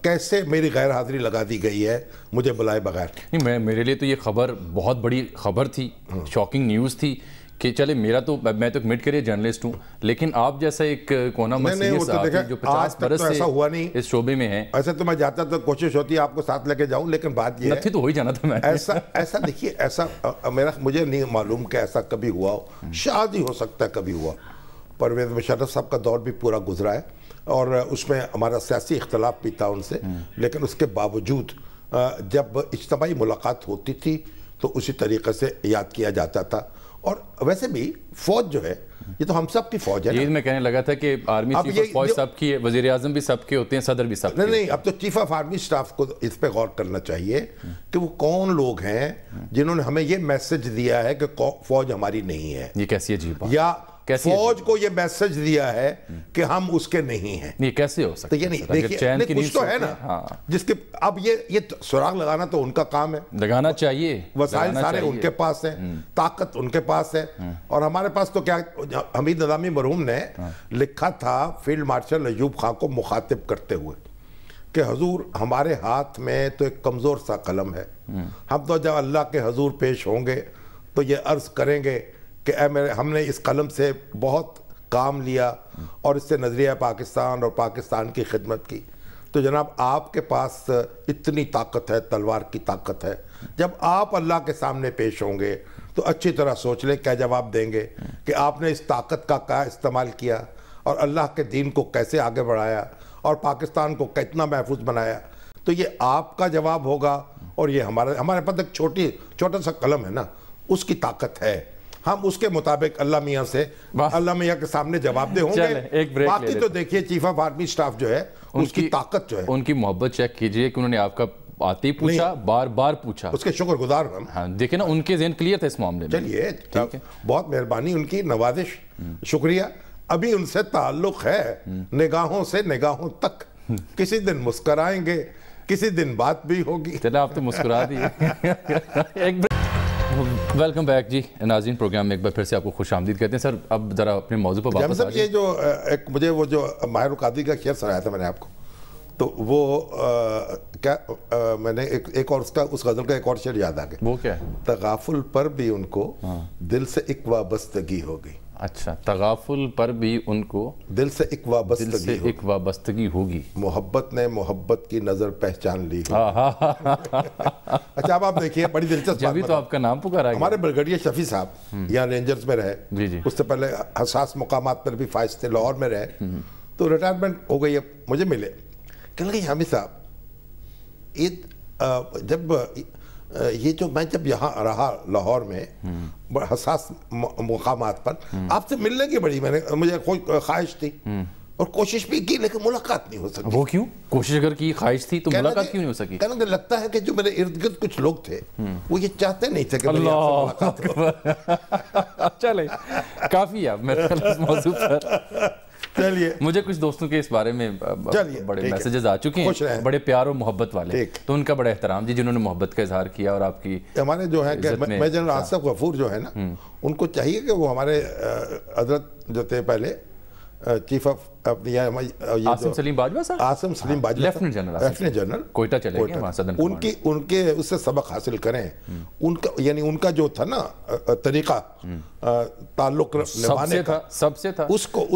کیسے میری غیر حاضری لگا دی گئی ہے مجھے بلائے بغیر. نہیں, میرے لیے تو یہ خبر بہت بڑی خبر تھی, شاکنگ نیوز تھی کہ چلے میں تو ایک مڈ کیریئر جرنلسٹ ہوں, لیکن آپ جیسا ایک کونا مسیح صاحب جو 50 برس سے اس شعبے میں ہیں. ایسے تو میں جاتا تو کوشش ہوتی ہے آپ کو ساتھ لے کے جاؤں, لیکن بات یہ ہے تو ہو ہی جانا تھا میں. ایسا دیکھیے, ایسا مجھے نہیں معلوم کہ ایسا کبھی ہوا ہو, شاید ہی ہو سکتا ہے کبھی ہوا. پرویز مشرف صاحب کا دور بھی پورا گزرا ہے اور اس میں ہمارا سیاسی اختلاف بھی تھا ان سے, لیکن اس کے باوجود جب اجتماعی ملاقات ہوتی تھی تو اسی طریقے سے یاد کیا جاتا تھا. اور ویسے بھی فوج جو ہے یہ تو ہم سب کی فوج ہے. یہ میں کہنے لگا تھا کہ آرمی چیف آف فوج سب کی ہے, وزیر اعظم بھی سب کے ہوتے ہیں, صدر بھی سب کے. نہیں, اب تو چیف آف آرمی اسٹاف کو اس پہ غور کرنا چاہیے کہ وہ کون لوگ ہیں جنہوں نے ہمیں یہ میسج دیا ہے کہ فوج ہماری نہیں ہے. یہ کیسی عجیب بات, یا فوج کو یہ میسج دیا ہے کہ ہم اس کے نہیں ہیں. یہ کیسے ہو سکتا ہے؟ یہ نہیں, دیکھیے کچھ تو ہے نا جس کے اب یہ سراغ لگانا تو ان کا کام ہے, لگانا چاہیے. وسائل سارے ان کے پاس ہیں, طاقت ان کے پاس ہے, اور ہمارے پاس تو کیا. حمید نظامی مرحوم نے لکھا تھا فیلڈ مارشل ایوب خان کو مخاطب کرتے ہوئے کہ حضور ہمارے ہاتھ میں تو ایک کمزور سا قلم ہے, ہم تو جب اللہ کے حضور پیش ہوں گے تو یہ عرض کریں گے کہ ہم نے اس قلم سے بہت کام لیا اور اس سے نظریہ پاکستان اور پاکستان کی خدمت کی. تو جناب آپ کے پاس اتنی طاقت ہے, تلوار کی طاقت ہے, جب آپ اللہ کے سامنے پیش ہوں گے تو اچھی طرح سوچ لیں کیا جواب دیں گے کہ آپ نے اس طاقت کا کیا استعمال کیا اور اللہ کے دین کو کیسے آگے بڑھایا اور پاکستان کو کتنا محفوظ بنایا. تو یہ آپ کا جواب ہوگا, اور یہ ہمارے پاس ایک چھوٹا سا قلم ہے نا, اس کی طاقت ہے. ہم اس کے مطابق اللہ میاں کے سامنے جواب دے ہوں گے. باقی تو دیکھیے چیف آف آرمی سٹاف جو ہے اس کی طاقت جو ہے, ان کی محبت چیک کیجئے کہ انہوں نے آپ کا آتے ہی پوچھا, بار بار پوچھا, اس کے شکر گزار ہم. ہاں دیکھیں نا, ان کے ذہن کلیئر تھا اس معاملے میں. چلیے بہت مہربانی, ان کی نوازش, شکریہ. ابھی ان سے تعلق ہے نگاہوں سے نگاہوں تک, کسی دن مسکرائیں گے, کسی دن بات بھی ہوگی. چلے آپ تو مسکرا دیئے. ویلکم بیک جی ناظرین, پروگرام میں ایک بار پھر سے آپ کو خوش آمدید کہتے ہیں. سر اب ذرا اپنے موضوع پر واپس آ جائیں. یہ جو مجھے وہ جو ماہر القادری کا شعر سنایا تھا میں نے آپ کو, تو وہ کیا میں نے ایک اور اس غزل کا ایک اور شعر یاد آ گیا. وہ کیا ہے؟ تغافل پر بھی ان کو دل سے ایک وابستگی ہوگی. اچھا, تغافل پر بھی ان کو دل سے ایک وابستگی ہوگی. محبت نے محبت کی نظر پہچان لی. اچھا اب آپ دیکھیے, بڑی دلچسپ جبھی تو آپ کا نام پکارا گیا. ہمارے بریگیڈیئر شفیع صاحب یہاں رینجرز میں رہے, اس سے پہلے حساس مقامات پر بھی فائز تھے, لاہور میں رہے, تو ریٹائرمنٹ ہو گئی. اب مجھے ملے, کہنے لگے حامد صاحب جب یہ جو میں جب یہاں رہا لاہور میں حساس مقامات پر, آپ سے ملنے کی بڑی مجھے خواہش تھی اور کوشش بھی کی, لیکن ملاقات نہیں ہو سکی. وہ کیوں؟ کوشش اگر کی خواہش تھی تو ملاقات کیوں نہیں ہو سکی؟ کہنے لگتا ہے کہ جو میرے ارد گرد کچھ لوگ تھے وہ یہ چاہتے نہیں تھے کہ میری آپ سے ملاقات ہو. چلیں کافی ہے میرے موضوع پر. چلیے, مجھے کچھ دوستوں کے اس بارے میں بڑے میسیجز آ چکے ہیں, بڑے پیار اور محبت والے, تو ان کا بڑا احترام جی جنہوں نے محبت کا اظہار کیا اور آپ کی. ہمارے جو ہے میں جنرل آصف غفور جو ہے نا, ان کو چاہیے کہ وہ ہمارے حضرت جو تھے پہلے چیف آف آصم سلیم باجوہ صاحب, آصم سلیم باجوہ لیفٹنٹ جنرل کوئٹہ چلے گئے وہاں صدر, ان کے اس سے سبق حاصل کریں. یعنی ان کا جو تھا نا طریقہ تعلق نبھانے کا, سب سے تھا.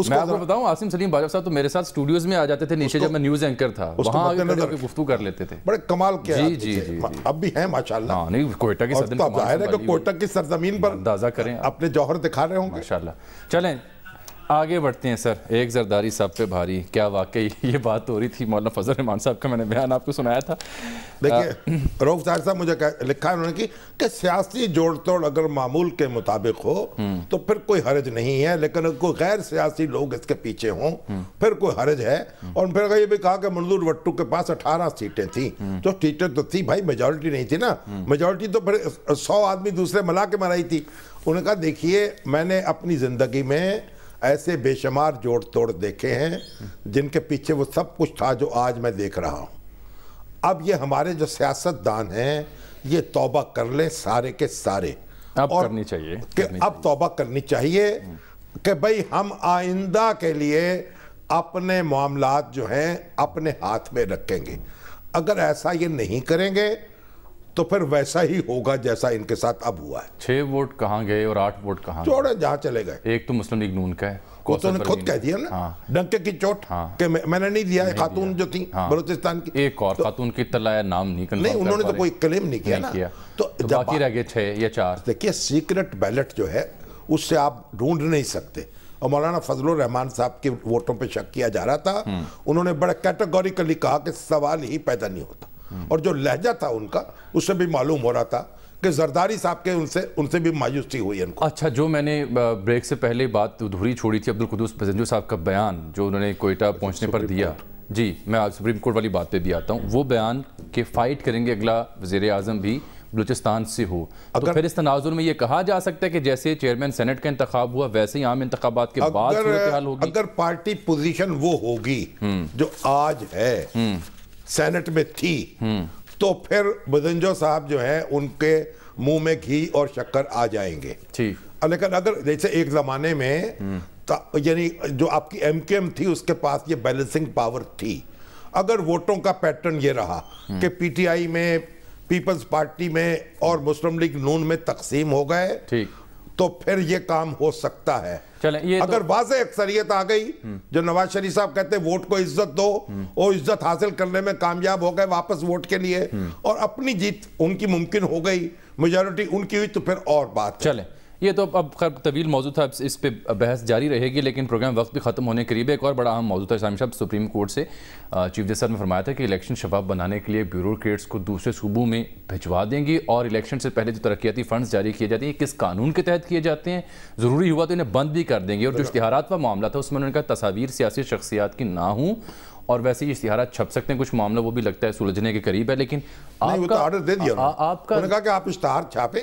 میں آپ کو بتاؤں, آصم سلیم باجوہ صاحب تو میرے ساتھ سٹوڈیوز میں آ جاتے تھے نیچے, جب میں نیوز اینکر تھا وہاں آگے کھڑے ہو کے گفتگو کر لیتے تھے. بڑے کمال کے جی اب بھی ہیں ماشاءاللہ. ہاں نہیں, کوئٹہ کی صدر ظاہر ہے کہ کوئٹہ کی سرزمین پر اندازہ کریں اپنے جوہر دکھا رہے ہوں گے ماشاءاللہ. چلیں آگے بڑھتے ہیں سر. ایک زرداری سب پہ بھاری, کیا واقعی یہ بات ہو رہی تھی؟ مولانا فضل الرحمان صاحب کا میں نے بیان آپ کو سنایا تھا. دیکھیے رؤف طاہر صاحب مجھے لکھا ہے انہوں نے کہ سیاسی جوڑ توڑ اگر معمول کے مطابق ہو تو پھر کوئی حرج نہیں ہے, لیکن اگر کوئی غیر سیاسی لوگ اس کے پیچھے ہوں پھر کوئی حرج ہے. اور پھر یہ بھی کہا کہ منظور وٹو کے پاس 18 سیٹیں تھیں, تو سیٹیں تو تھی بھائی, میجورٹی نہیں تھی نا. میجورٹی تو پھر 100 آدمی دوسرے ملا کے مرائی تھی. انہوں نے کہا دیکھیے میں نے اپنی زندگی میں ایسے بے شمار جوڑ توڑ دیکھے ہیں جن کے پیچھے وہ سب کچھ تھا جو آج میں دیکھ رہا ہوں. اب یہ ہمارے جو سیاستدان ہیں یہ توبہ کر لیں سارے کے سارے, اب کرنی چاہیے کہ اب توبہ کرنی چاہیے کہ بھئی ہم آئندہ کے لیے اپنے معاملات جو ہیں اپنے ہاتھ میں رکھیں گے. اگر ایسا یہ نہیں کریں گے تو پھر ویسا ہی ہوگا جیسا ان کے ساتھ اب ہوا ہے. 6 ووٹ کہاں گئے اور 8 ووٹ کہاں گئے؟ چھوڑیں جہاں چلے گئے. ایک تو مسلم لیگ نون کا ہے, وہ تو نے خود کہہ دیا نا ڈنکے کی چوٹ کہ میں نے نہیں دیا. خاتون جو تھیں بلوچستان کی, ایک اور خاتون کی اطلاع نام نہیں, انہوں نے تو کوئی کلیم نہیں کیا نا. تو باقی رہ گئے 6 یا 4. دیکھیے سیکرٹ بیلٹ جو ہے اس سے آپ ڈھونڈ نہیں سکتے, اور مولانا فضل الرحمان صاحب کے ووٹوں پہ شک کیا جا رہا تھا. انہوں نے بڑا کیٹیگوریکلی کہا کہ سوال ہی پیدا نہیں ہوتا, اور جو لہجہ تھا ان کا اس سے بھی معلوم ہو رہا تھا کہ زرداری صاحب کے ان سے بھی مایوسی ہوئی ان کو. اچھا, جو میں نے بریک سے پہلے بات ادھوری چھوڑی تھی, عبدالقدوس پسنجو صاحب کا بیان جو انہوں نے کوئٹہ پہنچنے پر دیا, جی میں سپریم کورٹ والی بات پہ بھی آتا ہوں. وہ بیان کہ فائٹ کریں گے اگلا وزیر اعظم بھی بلوچستان سے ہو, تو پھر اس تناظر میں یہ کہا جا سکتا ہے کہ جیسے چیئرمین سینٹ کا انتخاب ہوا ویسے ہی عام انتخابات کے بعد صورتحال ہوگی؟ اگر پارٹی پوزیشن وہ ہوگی جو آج ہے سینٹ میں تھی, تو پھر بزنجو صاحب جو ہیں ان کے منہ میں گھی اور شکر آ جائیں گے. لیکن اگر جیسے ایک زمانے میں یعنی جو آپ کی ایم کے ایم تھی اس کے پاس یہ بیلنسنگ پاور تھی, اگر ووٹوں کا پیٹرن یہ رہا کہ پی ٹی آئی میں, پیپلز پارٹی میں اور مسلم لیگ نون میں تقسیم ہو گئے, تو پھر یہ کام ہو سکتا ہے. اگر واضح اکثریت آ گئی, جو نواز شریف صاحب کہتے ہیں ووٹ کو عزت دو, وہ عزت حاصل کرنے میں کامیاب ہو گئے واپس ووٹ کے لیے, اور اپنی جیت ان کی ممکن ہو گئی, میجورٹی ان کی ہوئی, تو پھر اور بات ہے. چلیں, یہ تو اب خیر طویل موضوع تھا, اس پہ بحث جاری رہے گی, لیکن پروگرام وقت بھی ختم ہونے قریب ہے. ایک اور بڑا اہم موضوع تھا اسلامی صاحب, سپریم کورٹ سے چیف جسٹس نے فرمایا تھا کہ الیکشن شفاف بنانے کے لیے بیوروکریٹس کو دوسرے صوبوں میں بھجوا دیں گے, اور الیکشن سے پہلے جو ترقیاتی فنڈز جاری کیے جاتے ہیں کس قانون کے تحت کیے جاتے ہیں, ضروری ہوا تو انہیں بند بھی کر دیں گے. اور جو اشتہارات کا معاملہ تھا اس میں انہوں نے کہا تصاویر سیاسی شخصیات کی نہ ہوں, اور ویسے یہ اشتہارات چھپ سکتے ہیں, کچھ معاملہ وہ بھی لگتا ہے سلجھنے کے قریب ہے. لیکن آپ کا آرڈر دے دیا, انہوں نے کہا کہ آپ اشتہار چھاپیں.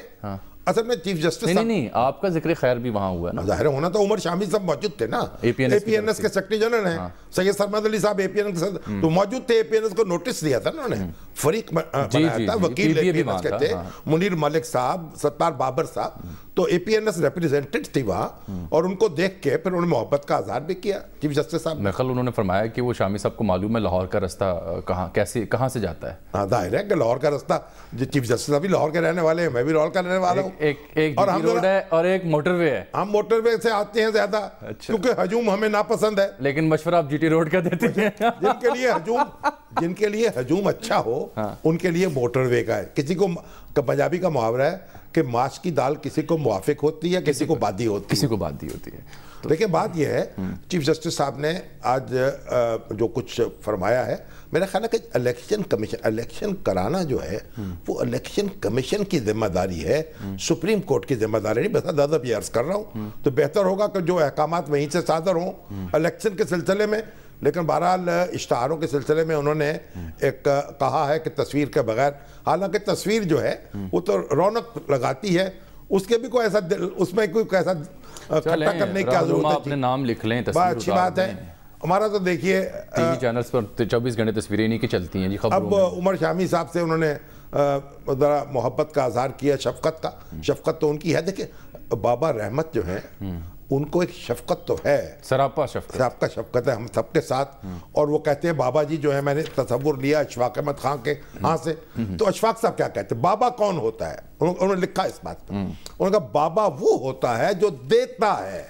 اصل میں چیف جسٹس نہیں آپ کا ذکر خیر بھی وہاں ہوا ہے نا, ظاہر ہونا تو عمر شامی صاحب موجود تھے نا, اے پی این ایس کے سیکرٹری جنرل ہیں, سید سرمد علی صاحب اے پی این ایس کے تو موجود تھے. اے پی این ایس کو نوٹس دیا تھا نا انہوں نے, فریق بنایا تھا, وکیل اے پی این ایس کے تھے منیر ملک صاحب, ستار بابر صاحب, تو اے پی این ایس ریپریزنٹیڈ تھی وہاں, اور ان کو دیکھ کے پھر انہوں نے محبت کا اظہار بھی کیا چیف جسٹس صاحب. میخل انہوں نے فرمایا کہ وہ شامی صاحب کو معلوم ہے لاہور کا رستہ کہاں سے جاتا ہے. ہاں ظاہر ہے کہ لاہور کا رستہ, چیف جسٹس صاحب بھی لاہور کے رہنے والے ہیں, میں بھی لاہور کا رہنے والا ہوں, ایک روڈ ہے اور ایک موٹر وے ہے. ہم موٹر وے سے آتے ہیں زیادہ کیونکہ ہجوم ہمیں ناپسند ہے, لیکن مشورہ آپ جی ٹی روڈ کا دیتے ہیں. جن کے لیے ہجوم اچھا ہو ان کے لیے موٹر وے کا ہے. کسی کو پنجابی کا محاورہ ہے کہ ماش کی دال کسی کو موافق ہوتی ہے, کسی کو بادی ہوتی ہے. دیکھیں بات یہ ہے, چیف جسٹس صاحب نے آج جو کچھ فرمایا ہے, میرا خیال ہے کہ الیکشن کرانا جو ہے وہ الیکشن کمیشن کی ذمہ داری ہے, سپریم کورٹ کی ذمہ داری نہیں. بس زیادہ بھی عرض کر رہا ہوں, تو بہتر ہوگا کہ جو احکامات وہیں سے صادر ہوں الیکشن کے سلسلے میں. لیکن بہرحال اشتہاروں کے سلسلے میں انہوں نے ایک کہا ہے کہ تصویر کے بغیر, حالانکہ تصویر جو ہے وہ تو رونق لگاتی ہے, اس کے بھی کوئی ایسا اس میں کوئی ایسا کھٹا کرنے کی ضرورت ہے. اپنے نام لکھ لیں, بہت اچھی بات ہے. ہمارا تو دیکھیے ٹی وی چینلز پر 24 گھنٹے تصویریں نہیں کہ چلتی ہیں جی. اب عمر شامی صاحب سے انہوں نے ذرا محبت کا اظہار کیا, شفقت کا. شفقت تو ان کی ہے. دیکھیں بابا رحمت جو ہیں ان کو ایک شفقت تو ہے, سراپا شفقت ہے ہم سب کے ساتھ. اور وہ کہتے ہیں بابا جی جو ہے, میں نے تصور لیا اشفاق احمد خان کے ہاں سے, تو اشفاق صاحب کیا کہتے ہیں بابا کون ہوتا ہے, انہوں نے لکھا اس بات پہ, انہوں نے کہا بابا وہ ہوتا ہے جو دیتا ہے,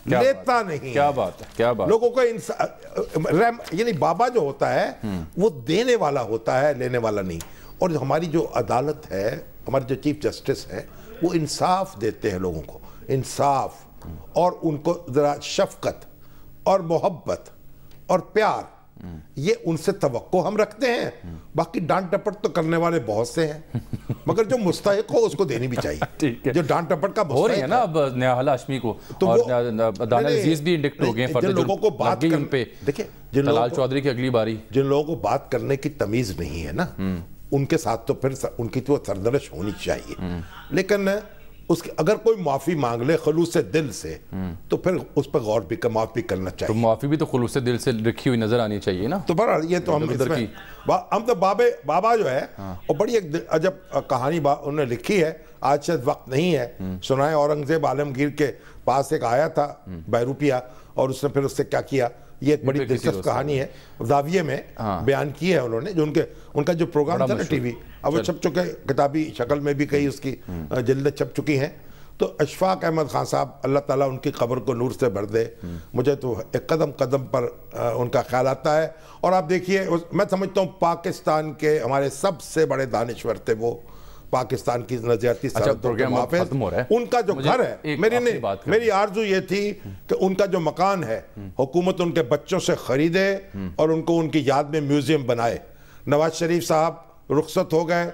لیتا نہیں. کیا بات ہے لوگوں کو یعنی بابا جو ہوتا ہے وہ دینے والا ہوتا ہے, لینے والا نہیں. اور ہماری جو عدالت ہے, ہمارے جو چیف جسٹس ہیں وہ انصاف دیتے ہیں لوگوں کو, انصاف. اور ان کو ذرا شفقت اور محبت اور پیار یہ ان سے توقع ہم رکھتے ہیں. باقی ڈانٹ ڈپٹ تو کرنے والے بہت سے ہیں مگر جو مستحق ہو اس کو دینی بھی چاہیے. جو ڈانٹ ڈپٹ کا ہو رہی ہے نا اب نیہال ہاشمی کو اور دانیہ عزیز بھی انڈکٹ ہو گئے ہیں. جن لوگوں کو بات ان پہ دیکھیں طلال چودھری کی اگلی باری, جن لوگوں کو بات کرنے کی تمیز نہیں ہے نا ان کے ساتھ تو پھر ان کی تو سرزنش ہونی چاہیے. لیکن اس کے اگر کوئی معافی مانگ لے خلوص دل سے تو پھر اس پہ غور بھی معافی کرنا چاہیے. تو معافی بھی تو خلوص دل سے رکھی ہوئی نظر آنی چاہیے نا. تو بہرحال یہ تو ہم تو بابا جو ہے اور بڑی ایک عجب کہانی انہوں نے لکھی ہے. آج شاید وقت نہیں ہے سنائے. اورنگزیب عالمگیر کے پاس ایک آیا تھا بیروپیہ اور اس نے پھر اس سے کیا کیا. یہ ایک بڑی دلچسپ کہانی ہے, زاویے میں بیان کی ہے انہوں نے. جو ان کا جو پروگرام تھا نا ٹی وی, اب وہ چھپ چکے کتابی شکل میں بھی کئی اس کی جلدیں چھپ چکی ہیں. تو اشفاق احمد خان صاحب اللہ تعالیٰ ان کی قبر کو نور سے بھر دے. مجھے تو ایک قدم قدم پر ان کا خیال آتا ہے. اور آپ دیکھیے میں سمجھتا ہوں پاکستان کے ہمارے سب سے بڑے دانشور تھے وہ, پاکستان کی نظریاتی سرحدوں کے محافظ. ان کا جو گھر ہے, میری آرزو یہ تھی کہ ان کا جو مکان ہے حکومت ان کے بچوں سے خریدے اور ان کو ان کی یاد میں میوزیم بنائے. نواز شریف صاحب رخصت ہو گئے,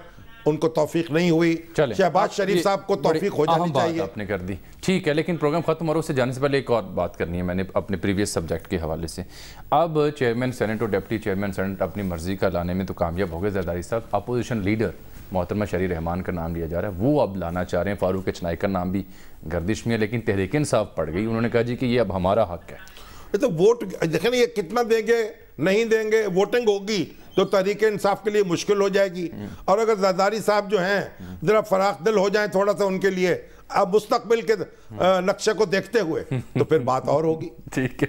ان کو توفیق نہیں ہوئی. شہباز شریف صاحب کو توفیق ہو جانی چاہیے. آپ نے کر دی ٹھیک ہے, لیکن پروگرام ختم اور اس سے جانے سے پہلے ایک اور بات کرنی ہے میں نے اپنے پریویس سبجیکٹ کے حوالے سے. اب چیئرمین سینٹ اور ڈپٹی چیئرمین سینٹ اپنی مرضی کا لانے میں تو کامیاب ہو گئے زرداری صاحب. اپوزیشن لیڈر محترمہ شرعی رحمان کا نام لیا جا رہا ہے, وہ اب لانا چاہ رہے ہیں. فاروق چنائی کا نام بھی گردش میں ہے, لیکن تحریک انصاف پڑ گئی. انہوں نے کہا جی کہ یہ اب ہمارا حق ہے. تو ووٹ دیکھیں یہ کتنا دیں گے نہیں دیں گے, ووٹنگ ہوگی تو تحریک انصاف کے لیے مشکل ہو جائے گی. اور اگر زرداری صاحب جو ہیں ذرا فراخ دل ہو جائیں تھوڑا سا ان کے لیے اب مستقبل کے نقشے کو دیکھتے ہوئے تو پھر بات اور ہوگی. ٹھیک ہے,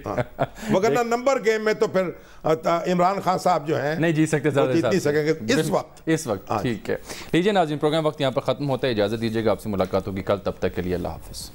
وگرنہ نمبر گیم میں تو پھر عمران خان صاحب جو ہیں نہیں جیت سکتے, جیت نہیں سکیں گے اس وقت. ٹھیک ہے, لیجیے ناظرین پروگرام وقت یہاں پر ختم ہوتا ہے. اجازت دیجیے گا, آپ سے ملاقات ہوگی کل. تب تک کے لیے اللہ حافظ.